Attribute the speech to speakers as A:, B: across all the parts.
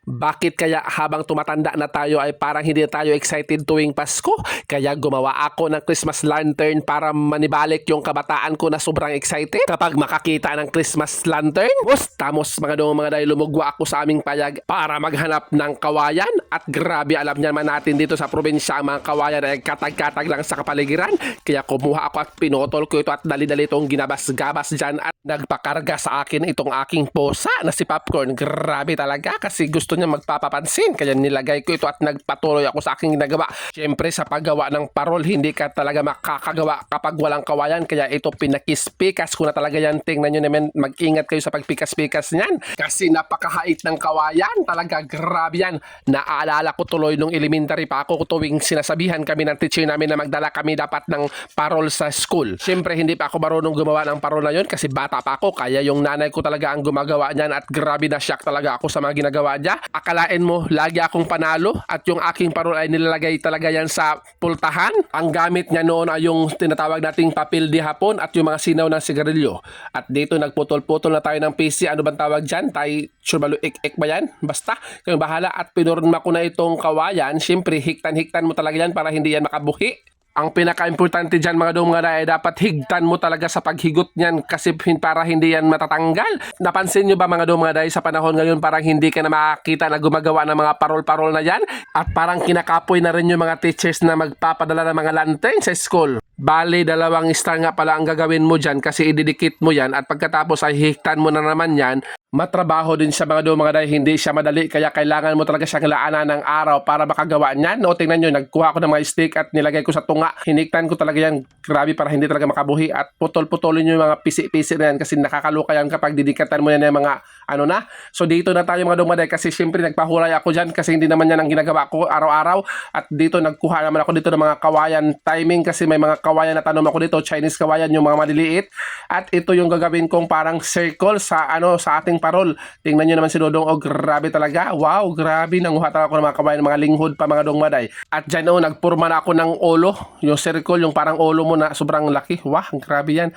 A: Bakit kaya habang tumatanda na tayo ay parang hindi na tayo excited tuwing Pasko? Kaya gumawa ako ng Christmas lantern para manibalik yung kabataan ko na sobrang excited kapag makakita ng Christmas lantern. Tamos mga dong mga dahil lumugwa ako sa aming payag para maghanap ng kawayan. At grabe, alam niya naman natin dito sa probinsya ang mga kawayan ay katag-katag lang sa kapaligiran. Kaya kumuha ako at pinotol ko ito at dali-dali itong ginabas-gabas dyan at nagpakarga sa akin itong aking posa na si Popcorn. Grabe talaga kasi gusto niya magpapapansin. Kaya nilagay ko ito at nagpatuloy ako sa aking ginagawa. Siyempre sa paggawa ng parol, hindi ka talaga makakagawa kapag walang kawayan. Kaya ito pinakispikas ko na talaga yan. Tingnan nyo naman, mag-ingat kayo sa pagpikas-pikas niyan. Kasi napakahait ng kawayan. Talaga grabe yan. Naaalala ko tuloy nung elementary pa ako tuwing sinasabihan kami ng teacher namin na magdala kami dapat ng parol sa school. Siyempre hindi pa ako marunong gumawa ng parol na yun kasi bata pa ako. Kaya yung nanay ko talaga ang gumagawa niyan at grabe na shock talaga ako sa mga ginagawa niya. Akalain mo, lagi akong panalo at yung aking parol ay nilalagay talaga yan sa pultahan. Ang gamit niya noon ay yung tinatawag nating papel di hapon at yung mga sinaw ng sigarilyo. At dito nagputol-putol na tayo ng PC. Ano bang tawag dyan? Surbalu ik ba yan? Basta, kayong bahala. At pinurma ko na itong kawayan. Siyempre, hiktan-hiktan mo talaga yan para hindi yan makabuhi. Ang pinaka-importante dyan mga dong mga ay dapat higtan mo talaga sa paghigot niyan kasi para hindi yan matatanggal. Napansin nyo ba mga dong mga sa panahon ngayon parang hindi ka na makakita na gumagawa ng mga parol-parol na yan? At parang kinakapoy na rin yung mga teachers na magpapadala ng mga lantern sa school. Bale, 2 star nga pala ang gagawin mo dyan kasi ididikit mo yan at pagkatapos ay hihiktan mo na naman yan. Matrabaho din siya mga dong mga hindi siya madali kaya kailangan mo talaga siyang laanan ng araw para makagawa niyan. O tingnan nyo, nagkuha ko ng mga stick at nilagay ko sa tunga. Hiniktan ko talaga yan, grabe para hindi talaga makabuhi at putol-putulin yung mga pisi-pisi na yan kasi nakakaluka yan kapag didikatan mo yan yung mga ano na. So dito na tayo mga dong mga kasi syempre nagpahulay ako dyan kasi hindi naman yan ang ginagawa ko araw-araw. At dito nagkuha naman ako dito ng mga kawayan timing kasi may mga kawayan na tanong ako dito, Chinese kawayan yung mga maliliit. At ito yung gagawin kong parang circle sa sa ating parol. Tingnan nyo naman si Dodong, oh grabe talaga. Wow, grabe. Nanguha talaga ako ng mga kawayan, mga linghod pa mga dong maday. At dyan nagpurma na ako ng ulo. Yung circle, yung parang ulo mo na sobrang laki. Wow, grabe yan.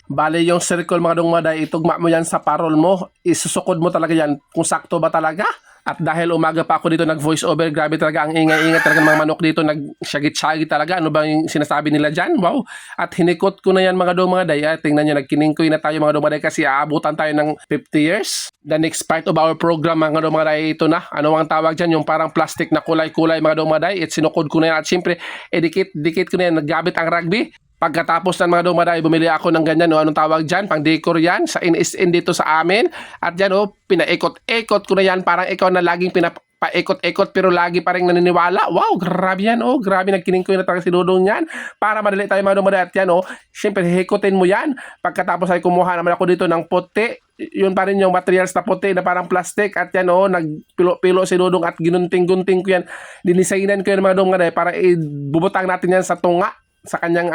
A: Bale yung circle mga dong maday, itugma mo yan sa parol mo. Isusukod mo talaga yan kung sakto ba talaga. At dahil umaga pa ako dito nag-voice over, grabe talaga ang ingay-ingay talaga ng mga manok dito, nag-shagit-shagit talaga. Ano ba yung sinasabi nila dyan? Wow! At hinikot ko na yan mga domaday. Tingnan nyo, nagkiningkoy na tayo mga domaday kasi aabutan tayo ng 50 years. The next part of our program mga domaday, ito na. Ano ang tawag dyan? Yung parang plastic na kulay-kulay mga domaday. At sinukod ko na yan. At siyempre, dikit ko na yan. Naggamit ang rugby. Pagkatapos ng mga dumaday, bumili ako ng ganyan, anong tawag dyan, pang decor yan, sa NSN dito sa amin. At yan, pinaikot-ikot ko na yan, parang ikaw na laging paikot-ikot pero lagi pa rin naniniwala. Wow, grabe yan, grabe, nagkining ko na talaga si Dodong yan. Para madali tayo mga dumaday at yan, syempre, hikutin mo yan. Pagkatapos ay kumuha naman ako dito ng puti. Yun pa rin yung materials na puti na parang plastic at yan nagpilo-pilo si Dodong at ginunting-gunting ko yan. Dinisainan ko yan mga dumaday para ibubutang natin yan sa tunga sa kanyang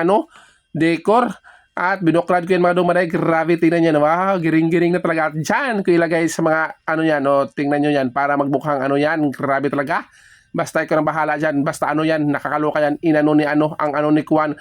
A: decor at binuklad ko yan mga dumaday. Grabe, tingnan nyo, wow, giring-giring na talaga. At dyan ko ilagay sa mga yan, tingnan nyo yan para magbukhang yan, grabe talaga. Basta ikaw nang bahala dyan, basta yan, nakakaloka yan, ang ni Kwan.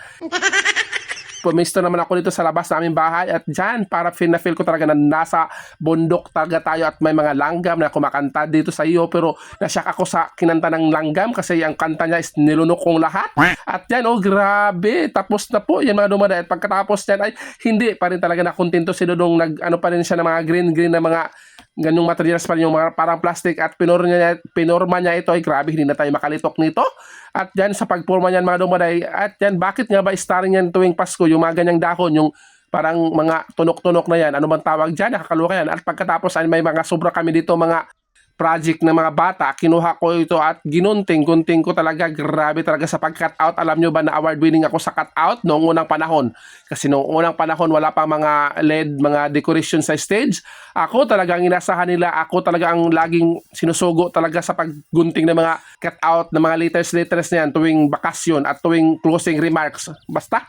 A: Pumisto naman ako dito sa labas ng aming bahay at dyan para feel ko talaga na nasa bundok talaga tayo at may mga langgam na kumakanta dito sa iyo, pero nasyak ako sa kinanta ng langgam kasi ang kanta niya is nilunok kong lahat. At yan grabe, tapos na po yan mga dumaday. At pagkatapos yan ay hindi pa rin talaga nakontento si Dodong, pa rin siya ng mga green na mga ganyung materials pa rin, yung mga parang plastic at pinorma niya ito ay grabe, hindi na tayo makalitok nito. At yan sa pagporma niyan mga dumaday, at yan bakit nga ba starring yan tuwing Pasko, yung mga ganyang dahon, yung parang mga tunok-tunok na yan, ano bang tawag dyan, nakakaluka yan. At pagkatapos ay may mga sobra kami dito, mga project ng mga bata, kinuha ko ito at gunting ko talaga. Grabe talaga sa pag-cut out. Alam nyo ba na award winning ako sa cut out noong unang panahon? Kasi noong unang panahon wala pa mga LED, mga decoration sa stage. Ako talaga ang inasahan nila. Ako talaga ang laging sinusugo talaga sa paggunting ng mga cut out ng mga letters na yan tuwing bakasyon at tuwing closing remarks. Basta.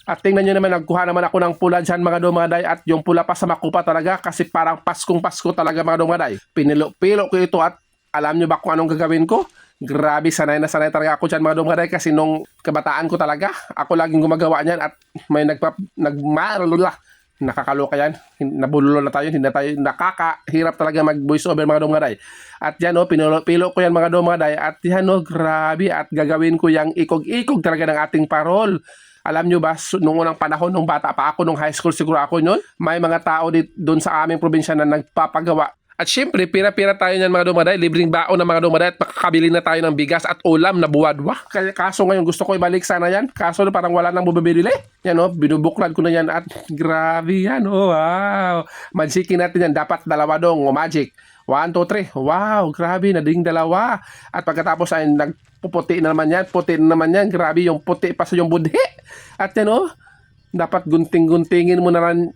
A: At tingnan nyo naman, nagkuha naman ako ng pula dyan mga dumaday at yung pula pa sa makupa talaga kasi parang Pasko talaga mga dumaday. Pinilo-pilo ko ito at alam nyo ba kung anong gagawin ko? Grabe, sanay na sanay talaga ako dyan mga dumaday kasi nung kabataan ko talaga, ako laging gumagawa niyan at may Nakakaloka yan. Nabululo na tayo. Hindi na tayo nakakahirap talaga mag-voice over mga dumgaday. At yan o, pilo ko yan mga dumgaday. At yan o, grabe. At gagawin ko yung ikog-ikog talaga ng ating parol. Alam nyo ba, nung unang panahon, nung bata pa ako, nung high school siguro ako yun, may mga tao doon sa aming probinsya na nagpapagawa. At syempre, pira-pira tayo niyan mga dumaday, libreng baon ng mga dumaday at makakabili na tayo ng bigas at ulam na buwadwa. Kaso ngayon gusto ko ibalik sana yan. Kaso parang wala nang bumibili. Yan o, binubuklad ko na yan at grabe yan. Oh, wow. Magsikin natin yan. Dapat dalawa dong. O, magic. 1, 2, 3. Wow, grabe. Nading dalawa. At pagkatapos ay nagpuputi na naman yan. Puti na naman yan. Grabe yung puti pa sa yung budhi. At yan o. Dapat gunting-guntingin mo na lang.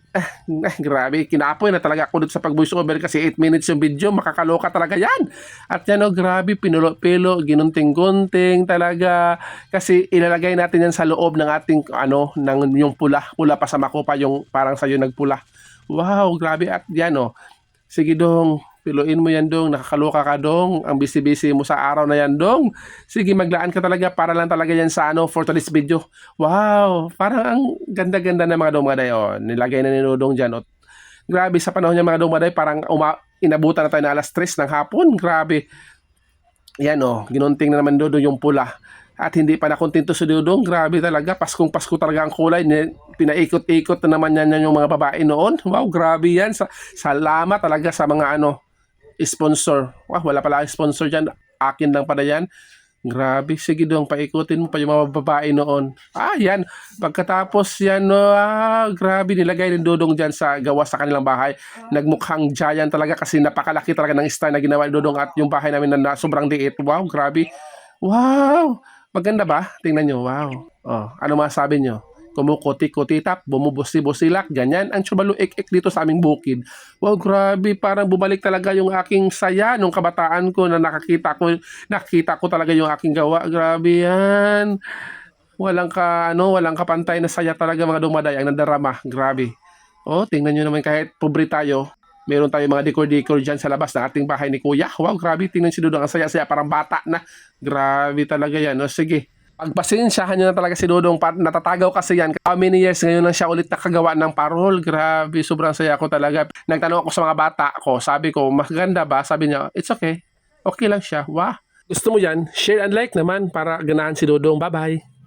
A: Grabe, kinapoy na talaga ako dito sa pag-voice over kasi 8 minutes yung video. Makakaloka talaga yan. At yan o, grabe, pinulo-pilo, ginunting-gunting talaga. Kasi ilalagay natin yan sa loob ng ating, ng yung pula. Pula pa sa makupa, yung parang sa'yo nagpula. Wow, grabe. At yan o. Sige dong, piluin mo yan dong. Nakakaloka ka dong. Ang busy-busy mo sa araw na yan dong. Sige, maglaan ka talaga para lang talaga yan sa for today's video. Wow, parang ang ganda-ganda na mga dumaday. Oh, nilagay na ni Dodong dyan. Oh, grabe, sa panahon niya mga dumaday, parang inabutan na tayo na alas 3 ng hapon. Grabe. Yan oh, ginunting na naman Dodong yung pula. At hindi pa nakontento si Dodong. Grabe talaga. Paskong Pasko talaga ang kulay. Pinaikot-ikot na naman yan yung mga babae noon. Wow, grabe yan. Salamat talaga sa mga sponsor. Wow, wala pala sponsor dyan. Akin lang pala yan. Grabe. Sige dong, paikutin mo pa yung mga babae noon. Yan. Pagkatapos yan, grabe. Nilagay ng Dodong dyan sa gawa sa kanilang bahay. Nagmukhang giant talaga kasi napakalaki talaga ng style na ginawa ni Dodong at yung bahay namin na sobrang liit. Wow, grabe. Wow. Maganda ba? Tingnan nyo. Wow. Oh, ano masabi nyo? Kumukuti-kutitap, bumubusi-busilak, ganyan ang chubalu-ik-ik dito sa aming bukid. Wow, grabe, parang bumalik talaga yung aking saya nung kabataan ko na nakita ko talaga yung aking gawa. Grabe yan. Walang kapantay na saya talaga mga dumaday ang nadarama. Grabe. Oh, tingnan nyo naman kahit pobre tayo, meron tayo mga decor-decor dyan sa labas ng ating bahay ni Kuya. Wow, grabe, tingnan si Dodong ang saya-saya, parang bata na. Grabe talaga yan. O sige. Pagpasensyahan nyo na talaga si Dodong, natatagaw kasi yan. How many years ngayon na siya ulit nakagawa ng parol? Grabe, sobrang saya ko talaga. Nagtanong ako sa mga bata ko, sabi ko, maganda ba? Sabi niya, it's okay. Okay lang siya. Wow. Gusto mo yan? Share and like naman para ganahan si Dodong. Bye-bye.